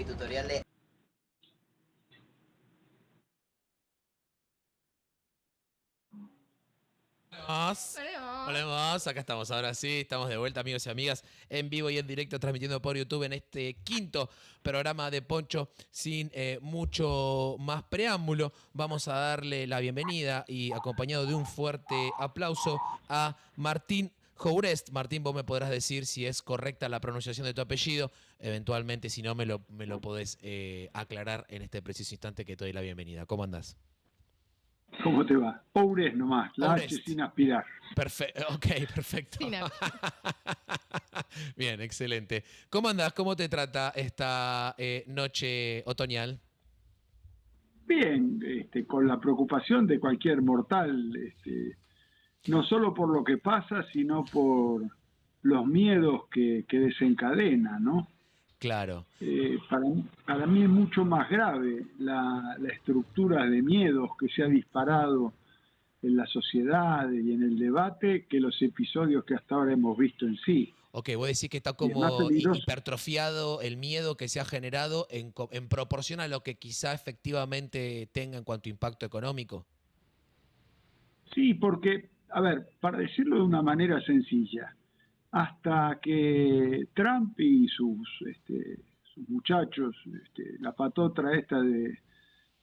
mi tutorial de... Volvemos. Volvemos, acá estamos, ahora sí, estamos de vuelta, amigos y amigas, en vivo y en directo, transmitiendo por YouTube en este quinto programa de Poncho. Sin mucho más preámbulo, vamos a darle la bienvenida y acompañado de un fuerte aplauso a Martín Jourest. Martín, vos me podrás decir si es correcta la pronunciación de tu apellido, eventualmente, si no, me lo podés aclarar en este preciso instante que te doy la bienvenida. ¿Cómo andás? ¿Cómo te va? Oures nomás, la H Ourest. sin aspirar. Ok, perfecto. Bien, excelente. ¿Cómo andás? ¿Cómo te trata esta noche otoñal? Bien, con la preocupación de cualquier mortal, no solo por lo que pasa, sino por los miedos que desencadena, ¿no? Claro. Para mí es mucho más grave la estructura de miedos que se ha disparado en la sociedad y en el debate que los episodios que hasta ahora hemos visto en sí. Ok, vos decís que está Y es más como peligroso. hipertrofiado el miedo que se ha generado en proporción a lo que quizá efectivamente tenga en cuanto a impacto económico. Sí, porque, a ver, para decirlo de una manera sencilla, hasta que Trump y sus muchachos, la patotra esta de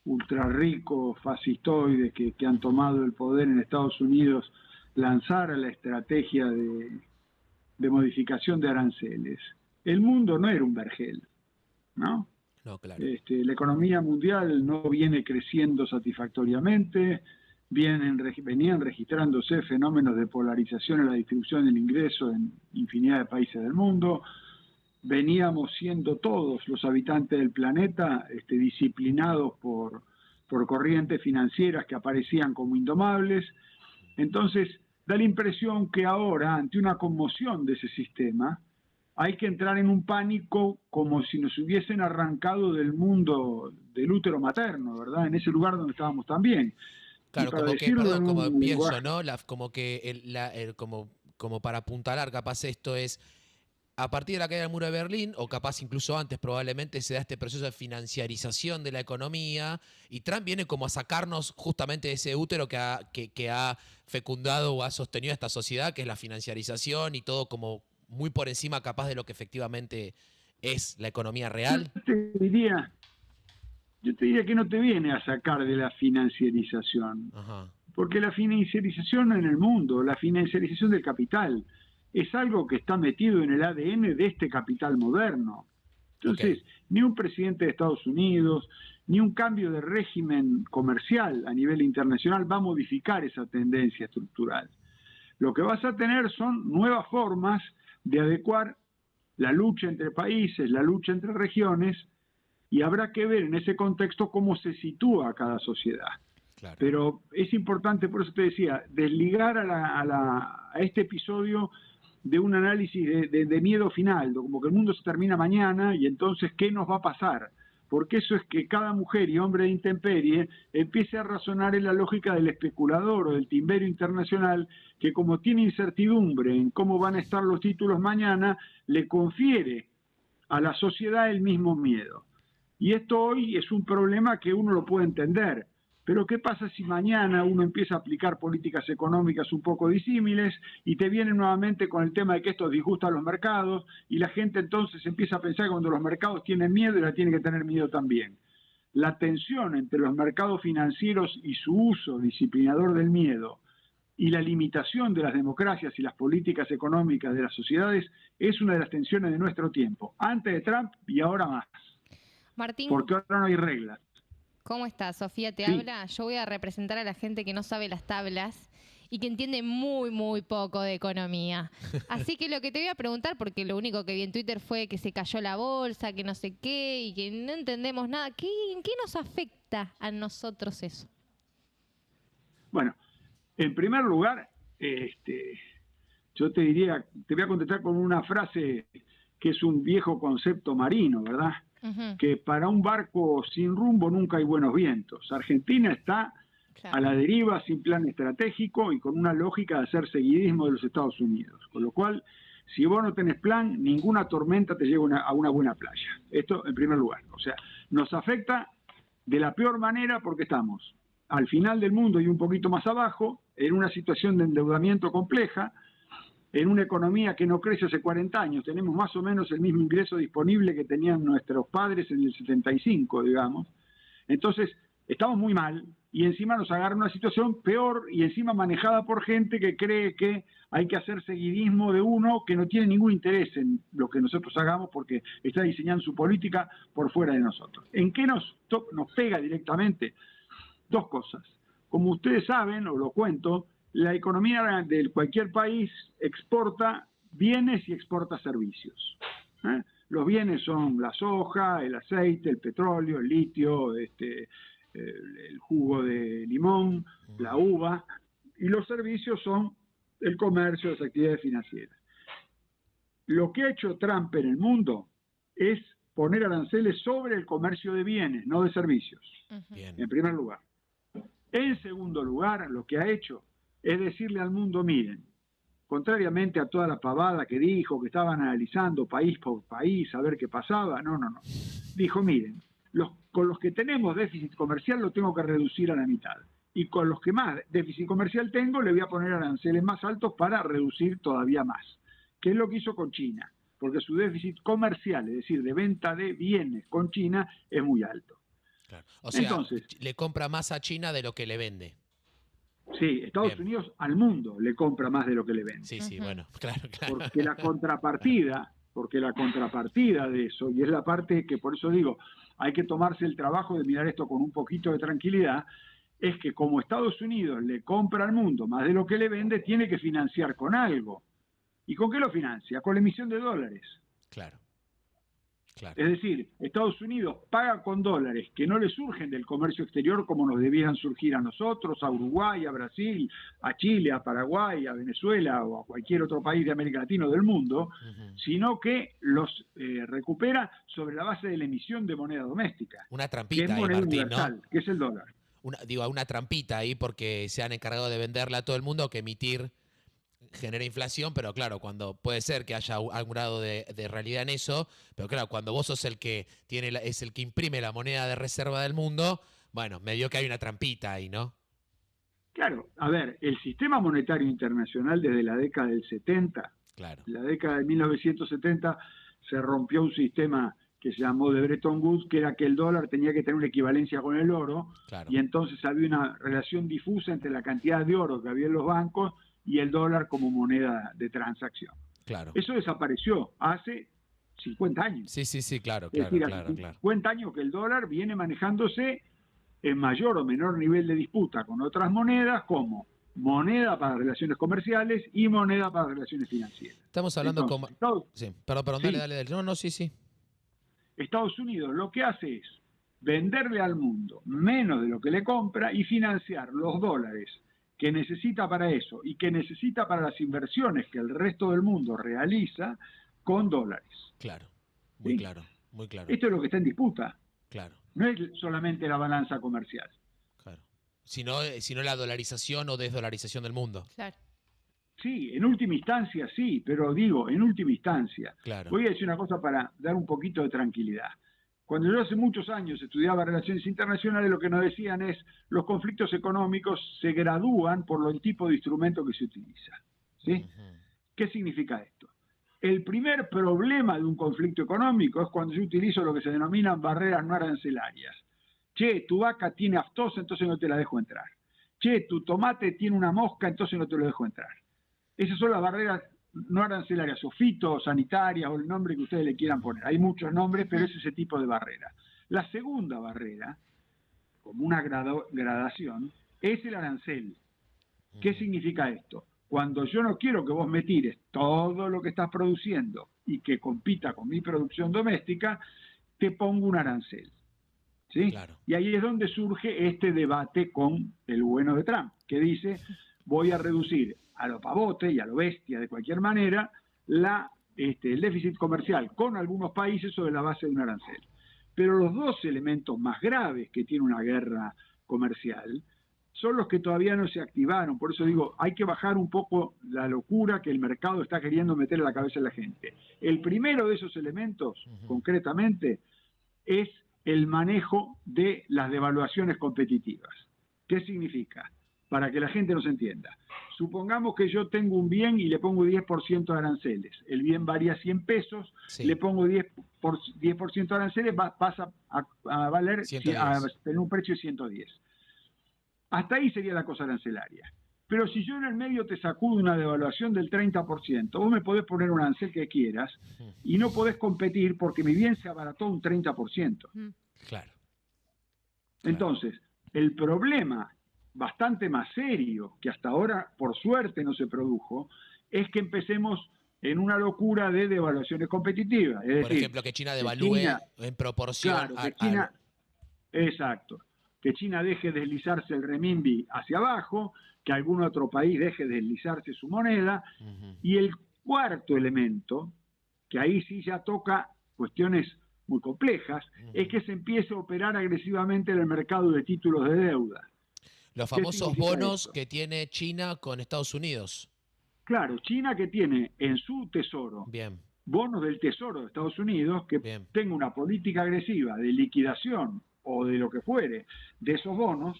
ultra ricos, fascistoides que han tomado el poder en Estados Unidos, lanzara la estrategia de modificación de aranceles, el mundo no era un vergel, ¿no? No, claro. La economía mundial no viene creciendo satisfactoriamente, venían registrándose fenómenos de polarización en la distribución del ingreso en infinidad de países del mundo, veníamos siendo todos los habitantes del planeta disciplinados por corrientes financieras que aparecían como indomables. Entonces, da la impresión que ahora, ante una conmoción de ese sistema, hay que entrar en un pánico como si nos hubiesen arrancado del mundo del útero materno, ¿verdad? En ese lugar donde estábamos también. Y Claro, para como que, decirlo perdón, en como un pienso, lenguaje... ¿no? Como que como para apuntalar, capaz esto es a partir de la caída del muro de Berlín, o capaz incluso antes probablemente, se da este proceso de financiarización de la economía, y Trump viene como a sacarnos justamente de ese útero que ha fecundado o ha sostenido esta sociedad, que es la financiarización y todo como muy por encima capaz de lo que efectivamente es la economía Yo real. te diría, yo te diría que no te viene a sacar de la financiarización, Ajá. porque la financiarización en el mundo, la financiarización del capital, es algo que está metido en el ADN de este capital moderno. Ok. Entonces, ni un presidente de Estados Unidos, ni un cambio de régimen comercial a nivel internacional va a modificar esa tendencia estructural. Lo que vas a tener son nuevas formas de adecuar la lucha entre países, la lucha entre regiones, y habrá que ver en ese contexto cómo se sitúa cada sociedad. Claro. Pero es importante, por eso te decía, desligar a este episodio de un análisis de miedo final, como que el mundo se termina mañana y entonces, ¿qué nos va a pasar? Porque eso es que cada mujer y hombre de intemperie empiece a razonar en la lógica del especulador o del timbero internacional, que como tiene incertidumbre en cómo van a estar los títulos mañana, le confiere a la sociedad el mismo miedo. Y esto hoy es un problema que uno lo puede entender. Pero ¿qué pasa si mañana uno empieza a aplicar políticas económicas un poco disímiles y te viene nuevamente con el tema de que esto disgusta a los mercados y la gente entonces empieza a pensar que cuando los mercados tienen miedo, ella tiene que tener miedo también? La tensión entre los mercados financieros y su uso disciplinador del miedo y la limitación de las democracias y las políticas económicas de las sociedades es una de las tensiones de nuestro tiempo, antes de Trump y ahora más, Martín, porque ahora no hay reglas. ¿cómo estás? Sofía te Sí. habla. Yo voy a representar a la gente que no sabe las tablas y que entiende muy, muy poco de economía. Así que lo que te voy a preguntar, porque lo único que vi en Twitter fue que se cayó la bolsa, que no sé qué, y que no entendemos nada. ¿En qué nos afecta a nosotros eso? Bueno, en primer lugar, yo te diría, te voy a contestar con una frase que es un viejo concepto marino, ¿verdad? Ujú, Que para un barco sin rumbo nunca hay buenos vientos. Argentina está a claro. la deriva sin plan estratégico y con una lógica de hacer seguidismo de los Estados Unidos. Con lo cual, Si vos no tenés plan, ninguna tormenta te lleva a una buena playa. Esto en primer lugar. O sea, nos afecta de la peor manera porque estamos al final del mundo y un poquito más abajo, en una situación de endeudamiento compleja, en una economía que no crece hace 40 años. Tenemos más o menos el mismo ingreso disponible que tenían nuestros padres en el 75, digamos. Entonces, estamos muy mal y encima nos agarra una situación peor y encima manejada por gente que cree que hay que hacer seguidismo de uno que no tiene ningún interés en lo que nosotros hagamos porque está diseñando su política por fuera de nosotros. ¿En qué nos pega directamente? Dos cosas. Como ustedes saben, o lo cuento, la economía de cualquier país exporta bienes y exporta servicios. Los bienes son la soja, el aceite, el petróleo, el litio, el jugo de limón, la uva, y los servicios son el comercio, las actividades financieras. Lo que ha hecho Trump en el mundo es poner aranceles sobre el comercio de bienes, no de servicios, en primer lugar. En segundo lugar, lo que ha hecho es decirle al mundo, miren, contrariamente a toda la pavada que dijo, que estaban analizando país por país a ver qué pasaba, no. Dijo, miren, con los que tenemos déficit comercial lo tengo que reducir a la mitad. Y con los que más déficit comercial tengo, le voy a poner aranceles más altos para reducir todavía más. ¿Qué es lo que hizo con China? Porque su déficit comercial, es decir, de venta de bienes con China, es muy alto. Claro. O sea, entonces, le compra más a China de lo que le vende. Sí, Estados Unidos al mundo le compra más de lo que le vende. Sí, bueno, claro. Porque la contrapartida de eso, y es la parte que por eso digo, hay que tomarse el trabajo de mirar esto con un poquito de tranquilidad, es que como Estados Unidos le compra al mundo más de lo que le vende, tiene que financiar con algo. ¿Y con qué lo financia? Con la emisión de dólares. Claro. Es decir, Estados Unidos paga con dólares que no le surgen del comercio exterior como nos debieran surgir a nosotros, a Uruguay, a Brasil, a Chile, a Paraguay, a Venezuela o a cualquier otro país de América Latina o del mundo, sino que los recupera sobre la base de la emisión de moneda doméstica. Una trampita que es ahí, moneda Martín, universal, ¿no? Que es el dólar. Una trampita ahí porque se han encargado de venderla a todo el mundo, que emitir genera inflación, pero claro, cuando puede ser que haya algún grado de realidad en eso, pero claro, cuando vos sos el que es el que imprime la moneda de reserva del mundo, bueno, medio que hay una trampita ahí, ¿no? Claro, a ver, el sistema monetario internacional desde la década del 70, claro. la década de 1970 se rompió un sistema que se llamó de Bretton Woods, que era que el dólar tenía que tener una equivalencia con el oro, claro. Y entonces había una relación difusa entre la cantidad de oro que había en los bancos y el dólar como moneda de transacción. Claro. Eso desapareció hace 50 años. Sí, claro. Es decir, hace 50 años que el dólar viene manejándose en mayor o menor nivel de disputa con otras monedas, como moneda para relaciones comerciales y moneda para relaciones financieras. Estamos hablando Entonces, Perdón, dale. No, sí. Estados Unidos lo que hace es venderle al mundo menos de lo que le compra y financiar los dólares que necesita para eso y que necesita para las inversiones que el resto del mundo realiza con dólares. Claro, muy claro. Esto es lo que está en disputa. Claro. No es solamente la balanza comercial. Claro. Sino la dolarización o desdolarización del mundo. Claro. Sí, en última instancia sí, pero digo, en última instancia. Claro. Voy a decir una cosa para dar un poquito de tranquilidad. Cuando yo hace muchos años estudiaba relaciones internacionales, lo que nos decían es los conflictos económicos se gradúan por el tipo de instrumento que se utiliza. ¿Sí? ¿Qué significa esto? El primer problema de un conflicto económico es cuando yo utilizo lo que se denominan barreras no arancelarias. Che, tu vaca tiene aftosa, entonces no te la dejo entrar. Che, tu tomate tiene una mosca, entonces no te lo dejo entrar. Esas son las barreras no arancelarias, o fitosanitarias, o el nombre que ustedes le quieran poner. Hay muchos nombres, pero es ese tipo de barrera. La segunda barrera, como una gradación, es el arancel. ¿Qué significa esto? Cuando yo no quiero que vos me tires todo lo que estás produciendo y que compita con mi producción doméstica, te pongo un arancel. ¿Sí? Claro. Y ahí es donde surge este debate con el bueno de Trump, que dice, voy a reducir a lo pavote y a lo bestia de cualquier manera el déficit comercial con algunos países sobre la base de un arancel. Pero los dos elementos más graves que tiene una guerra comercial son los que todavía no se activaron. Por eso digo, hay que bajar un poco la locura que el mercado está queriendo meter en la cabeza de la gente. El primero de esos elementos, concretamente, es el manejo de las devaluaciones competitivas. ¿Qué significa? Para que la gente nos entienda. Supongamos que yo tengo un bien y le pongo 10% de aranceles. El bien varía 100 pesos, sí. Le pongo 10% de aranceles, pasa a valer, a tener un precio de 110. Hasta ahí sería la cosa arancelaria. Pero si yo en el medio te sacudo una devaluación del 30%, vos me podés poner un arancel que quieras y no podés competir porque mi bien se abarató un 30%. Claro. Entonces, el problema bastante más serio, que hasta ahora por suerte no se produjo, es que empecemos en una locura de devaluaciones competitivas. Es por decir, ejemplo, que China devalúe en proporción claro, China, exacto. Que China deje deslizarse el renminbi hacia abajo, que algún otro país deje deslizarse su moneda. Y el cuarto elemento, que ahí sí ya toca cuestiones muy complejas, es que se empiece a operar agresivamente en el mercado de títulos de deuda. Los famosos bonos que tiene China con Estados Unidos. Claro, China que tiene en su tesoro bonos del tesoro de Estados Unidos, que tenga una política agresiva de liquidación o de lo que fuere de esos bonos,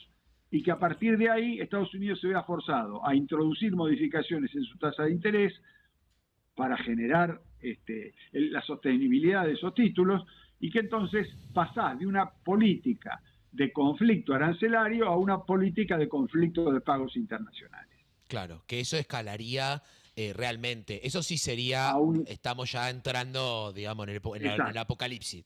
y que a partir de ahí Estados Unidos se vea forzado a introducir modificaciones en su tasa de interés para generar la sostenibilidad de esos títulos, y que entonces pasar de una política de conflicto arancelario a una política de conflicto de pagos internacionales. Claro, que eso escalaría realmente. Eso sí sería, estamos ya entrando, digamos, en el apocalipsis.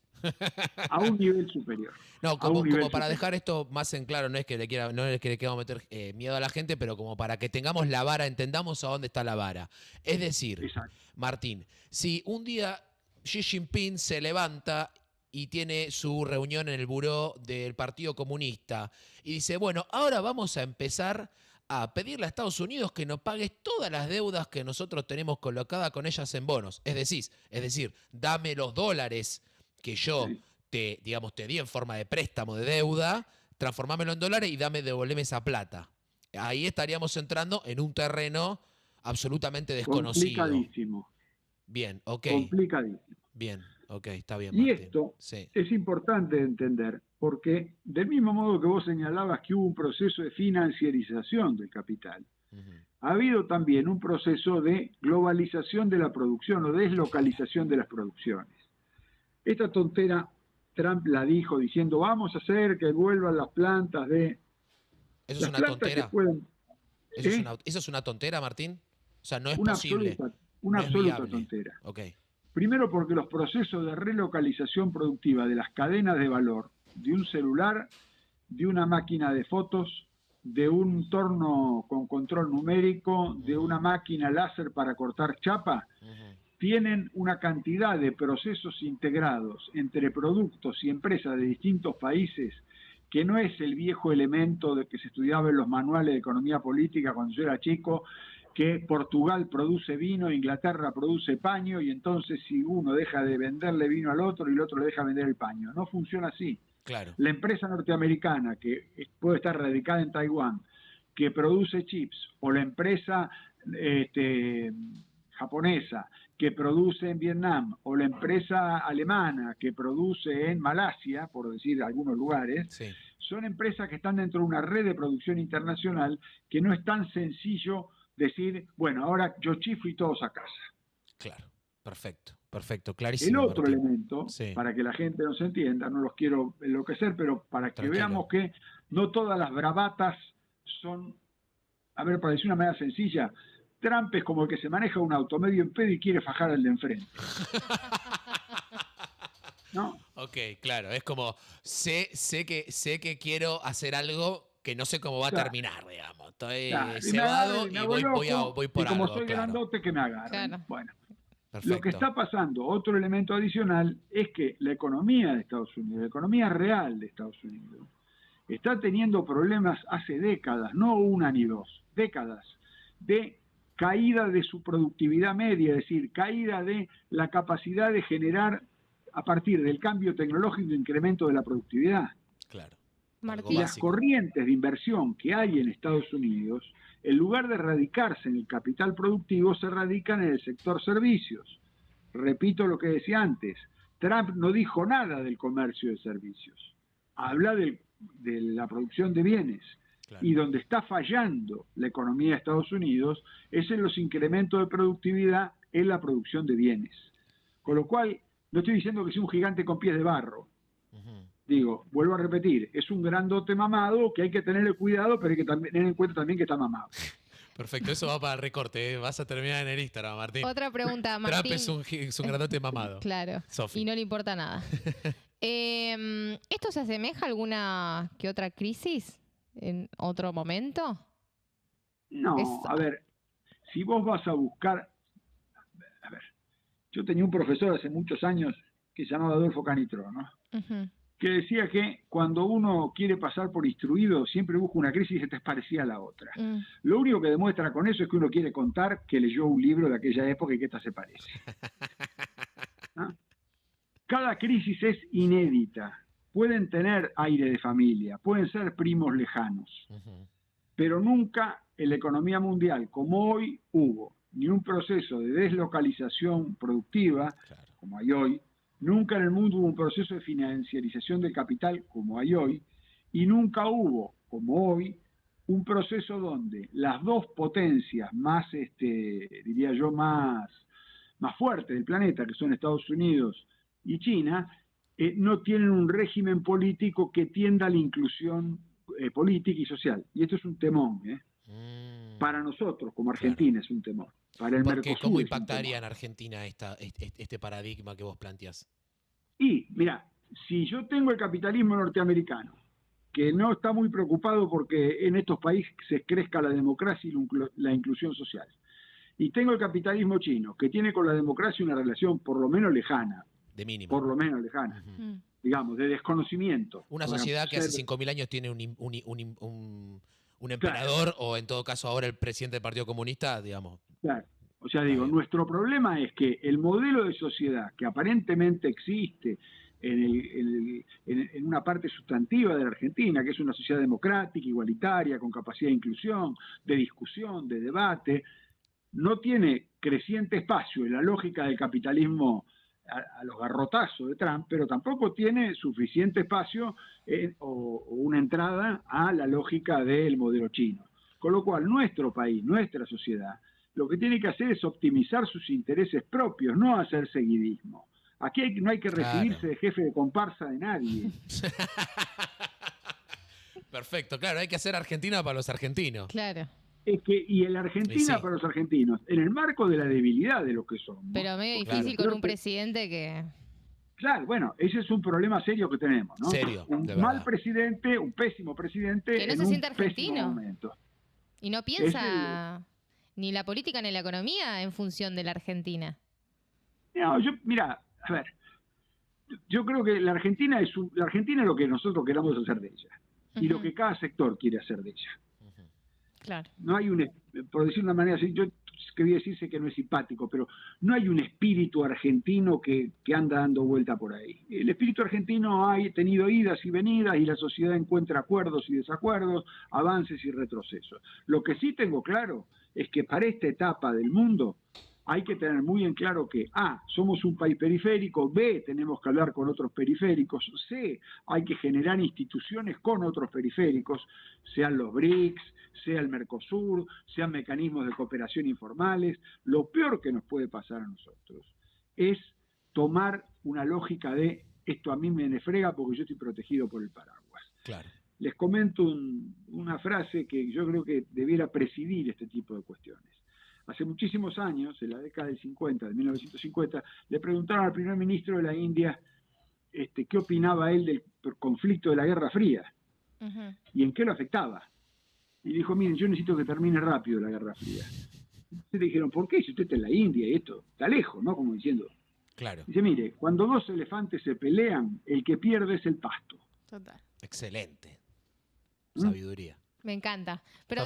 A un nivel superior. No, como para dejar esto más en claro, no es que le queramos meter miedo a la gente, pero como para que tengamos la vara, entendamos a dónde está la vara. Es decir, Martín, si un día Xi Jinping se levanta y tiene su reunión en el buró del Partido Comunista y dice, bueno, ahora vamos a empezar a pedirle a Estados Unidos que nos pague todas las deudas que nosotros tenemos colocadas con ellas en bonos. Es decir, dame los dólares que yo te di en forma de préstamo de deuda, transformámelo en dólares y devolveme esa plata. Ahí estaríamos entrando en un terreno absolutamente desconocido. Complicadísimo. Bien, ok. Complicadísimo. Bien, ok, está bien, Y Martín. esto es importante de entender, porque del mismo modo que vos señalabas que hubo un proceso de financiarización del capital, ha habido también un proceso de globalización de la producción o deslocalización de las producciones. Esta tontera Trump la dijo diciendo, vamos a hacer que vuelvan las plantas de... ¿Eso es una tontera? ¿Eso es una tontera, Martín? O sea, no es posible. Una absoluta tontera. Okay. Primero porque los procesos de relocalización productiva de las cadenas de valor, de un celular, de una máquina de fotos, de un torno con control numérico, de una máquina láser para cortar chapa, tienen una cantidad de procesos integrados entre productos y empresas de distintos países que no es el viejo elemento de que se estudiaba en los manuales de economía política cuando yo era chico, que Portugal produce vino, Inglaterra produce paño, y entonces si uno deja de venderle vino al otro y el otro le deja vender el paño. No funciona así. Claro. La empresa norteamericana que puede estar radicada en Taiwán, que produce chips, o la empresa japonesa que produce en Vietnam, o la empresa alemana que produce en Malasia, por decir algunos lugares, son empresas que están dentro de una red de producción internacional que no es tan sencillo decir, bueno, ahora yo chiflo y todos a casa. Claro, perfecto, clarísimo. El otro Martín. elemento, para que la gente nos entienda, no los quiero enloquecer, pero para que veamos que no todas las bravatas son, a ver, para decir una manera sencilla, Trump es como el que se maneja un auto medio en pedo y quiere fajar al de enfrente. ¿No? Ok, claro, es como, sé que quiero hacer algo que no sé cómo va a terminar, digamos. Estoy cebado y voy por y como algo. Soy grandote, que me agarran. Claro. Bueno, perfecto. Lo que está pasando, otro elemento adicional, es que la economía de Estados Unidos, la economía real de Estados Unidos, está teniendo problemas hace décadas, no una ni dos, décadas, de caída de su productividad media, es decir, caída de la capacidad de generar, a partir del cambio tecnológico, incremento de la productividad. Claro. Martín. Y las corrientes de inversión que hay en Estados Unidos, en lugar de radicarse en el capital productivo, se radican en el sector servicios. Repito lo que decía antes, Trump no dijo nada del comercio de servicios, habla de la producción de bienes. Claro. Y donde está fallando la economía de Estados Unidos es en los incrementos de productividad en la producción de bienes. Con lo cual, no estoy diciendo que sea un gigante con pies de barro. Digo, vuelvo a repetir, es un grandote mamado que hay que tenerle cuidado, pero hay que tener en cuenta también que está mamado. Perfecto, eso va para el recorte, ¿eh? Vas a terminar en el Instagram, Martín. Otra pregunta, Martín. Trump es un grandote mamado. Claro, Sophie. Y no le importa nada. ¿Esto se asemeja a alguna que otra crisis en otro momento? No, a ver, si vos vas a buscar... A ver, yo tenía un profesor hace muchos años que se llamaba Adolfo Canitro, ¿no? Que decía que cuando uno quiere pasar por instruido, siempre busca una crisis que te es parecida a la otra. Lo único que demuestra con eso es que uno quiere contar que leyó un libro de aquella época y que esta se parece. ¿Ah? Cada crisis es inédita. Pueden tener aire de familia, pueden ser primos lejanos, pero nunca en la economía mundial, como hoy, hubo ni un proceso de deslocalización productiva, como hay hoy. Nunca en el mundo hubo un proceso de financiarización del capital como hay hoy, y nunca hubo, como hoy, un proceso donde las dos potencias más, diría yo, más fuertes del planeta, que son Estados Unidos y China, no tienen un régimen político que tienda a la inclusión política y social. Y esto es un temón, Para nosotros, como Argentina, es un temor. Para el Mercosur, ¿cómo impactaría en Argentina este paradigma que vos planteás? Y, mira, si yo tengo el capitalismo norteamericano, que no está muy preocupado porque en estos países crezca la democracia y la inclusión social, y tengo el capitalismo chino, que tiene con la democracia una relación por lo menos lejana, de mínimo, por lo menos lejana, digamos, de desconocimiento. Una sociedad que hace 5.000 años tiene un emperador, claro, o en todo caso ahora el presidente del Partido Comunista, digamos. Claro. O sea, digo, nuestro problema es que el modelo de sociedad que aparentemente existe en una parte sustantiva de la Argentina, que es una sociedad democrática, igualitaria, con capacidad de inclusión, de discusión, de debate, no tiene creciente espacio en la lógica del capitalismo a los garrotazos de Trump, pero tampoco tiene suficiente espacio o una entrada a la lógica del modelo chino. Con lo cual, nuestro país, nuestra sociedad, lo que tiene que hacer es optimizar sus intereses propios, no hacer seguidismo. Aquí no hay que recibirse de jefe de comparsa de nadie. Perfecto, claro, hay que hacer Argentina para los argentinos. Claro. Es que, y el Argentina para los argentinos, en el marco de la debilidad de lo que somos. Pero medio difícil con un presidente que... Claro, bueno, ese es un problema serio que tenemos, ¿no? Serio, un mal presidente, un pésimo presidente. Que no se siente argentino. Y no piensa ni la política ni la economía en función de la Argentina. No, mira, a ver, yo creo que la Argentina es lo que nosotros queramos hacer de ella. Y lo que cada sector quiere hacer de ella. Claro. No hay por decir de una manera así, yo quería decirse que no es simpático, pero no hay un espíritu argentino que anda dando vuelta por ahí. El espíritu argentino ha tenido idas y venidas y la sociedad encuentra acuerdos y desacuerdos, avances y retrocesos. Lo que sí tengo claro es que para esta etapa del mundo hay que tener muy en claro que A, somos un país periférico, B, tenemos que hablar con otros periféricos, C, hay que generar instituciones con otros periféricos, sean los BRICS, sea el Mercosur, sean mecanismos de cooperación informales. Lo peor que nos puede pasar a nosotros es tomar una lógica de esto a mí me frega porque yo estoy protegido por el paraguas. Claro. Les comento una frase que yo creo que debiera presidir este tipo de cuestiones. Hace muchísimos años, en la década del 50, de 1950, le preguntaron al primer ministro de la India qué opinaba él del conflicto de la Guerra Fría y en qué lo afectaba. Y dijo, miren, yo necesito que termine rápido la Guerra Fría. Entonces le dijeron, ¿por qué? Si usted está en la India y esto está lejos, ¿no? Como diciendo. Claro. Dice, mire, cuando dos elefantes se pelean, el que pierde es el pasto. Total. Excelente. Sabiduría. Me encanta. Pero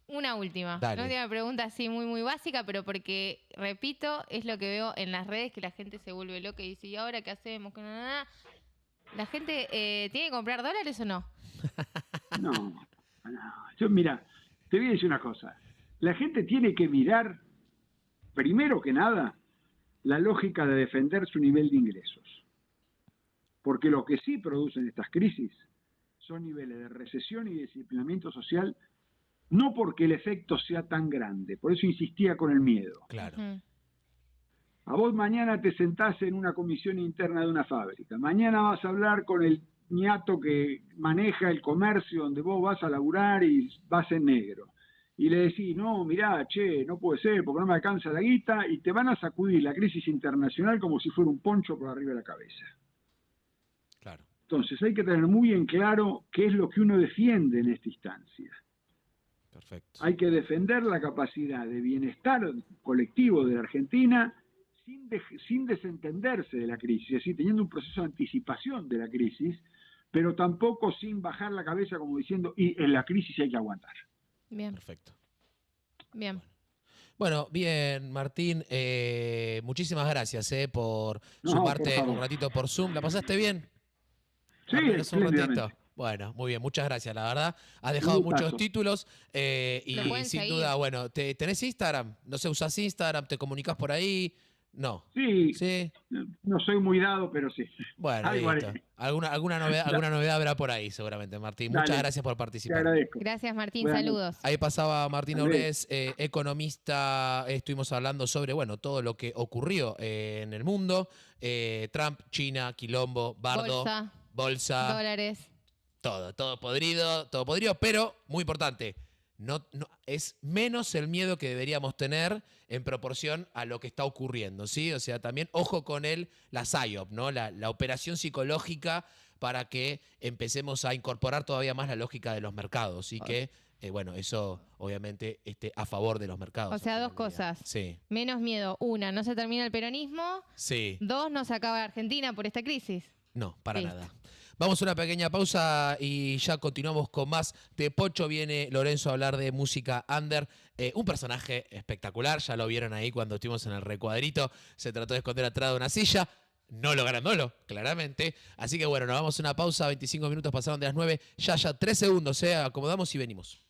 una última. Dale. Una última pregunta así muy, muy básica, pero porque, repito, es lo que veo en las redes, que la gente se vuelve loca y dice, ¿y ahora qué hacemos? ¿La gente tiene que comprar dólares o no? No, no. Yo, mira, te voy a decir una cosa. La gente tiene que mirar, primero que nada, la lógica de defender su nivel de ingresos. Porque lo que sí producen estas crisis son niveles de recesión y disciplinamiento social, no porque el efecto sea tan grande. Por eso insistía con el miedo. Claro. A vos mañana te sentás en una comisión interna de una fábrica. Mañana vas a hablar con el ñato que maneja el comercio donde vos vas a laburar y vas en negro. Y le decís, no, mirá, che, no puede ser porque no me alcanza la guita, y te van a sacudir la crisis internacional como si fuera un poncho por arriba de la cabeza. Claro. Entonces hay que tener muy en claro qué es lo que uno defiende en esta instancia. Perfecto. Hay que defender la capacidad de bienestar colectivo de la Argentina sin desentenderse de la crisis, es decir, teniendo un proceso de anticipación de la crisis, pero tampoco sin bajar la cabeza como diciendo, y en la crisis hay que aguantar. Bien. Perfecto. Bien. Bueno, bien, Martín, muchísimas gracias por No, sumarte por favor. un ratito por Zoom. ¿La pasaste bien? Sí, Al menos un espléndidamente. ratito. Bueno, muy bien, muchas gracias, la verdad. Has dejado Un gustazo. muchos títulos y Lo pueden sin seguir. duda, bueno, ¿tenés Instagram? No sé, ¿usás Instagram? ¿Te comunicas por ahí? No. Sí, ¿Sí? no soy muy dado, pero sí. Bueno, Algo listo. haré. Alguna novedad habrá por ahí, seguramente, Martín. Muchas Dale. gracias por Te participar. agradezco. Gracias, Martín. Buenas Saludos. Ahí pasaba Martín Tal vez. Aurés, economista. Estuvimos hablando sobre, bueno, todo lo que ocurrió en el mundo. Trump, China, quilombo, bardo, bolsa, Dólares. todo podrido, pero muy importante, no, es menos el miedo que deberíamos tener en proporción a lo que está ocurriendo, ¿sí? O sea, también ojo con la PSYOP, ¿no? La operación psicológica para que empecemos a incorporar todavía más la lógica de los mercados y que, bueno, eso obviamente esté a favor de los mercados. O sea, al dos final del día. cosas. Sí, Menos miedo. Una, no se termina el peronismo. sí. Dos, no se acaba Argentina por esta crisis. No, para Listo. nada. Vamos a una pequeña pausa y ya continuamos con más. De Pocho viene Lorenzo a hablar de música under. Un personaje espectacular, ya lo vieron ahí cuando estuvimos en el recuadrito. Se trató de esconder atrás de una silla. No lográndolo, claramente. Así que bueno, nos vamos a una pausa. 25 minutos pasaron de las 9. Ya, 3 segundos. Acomodamos y venimos.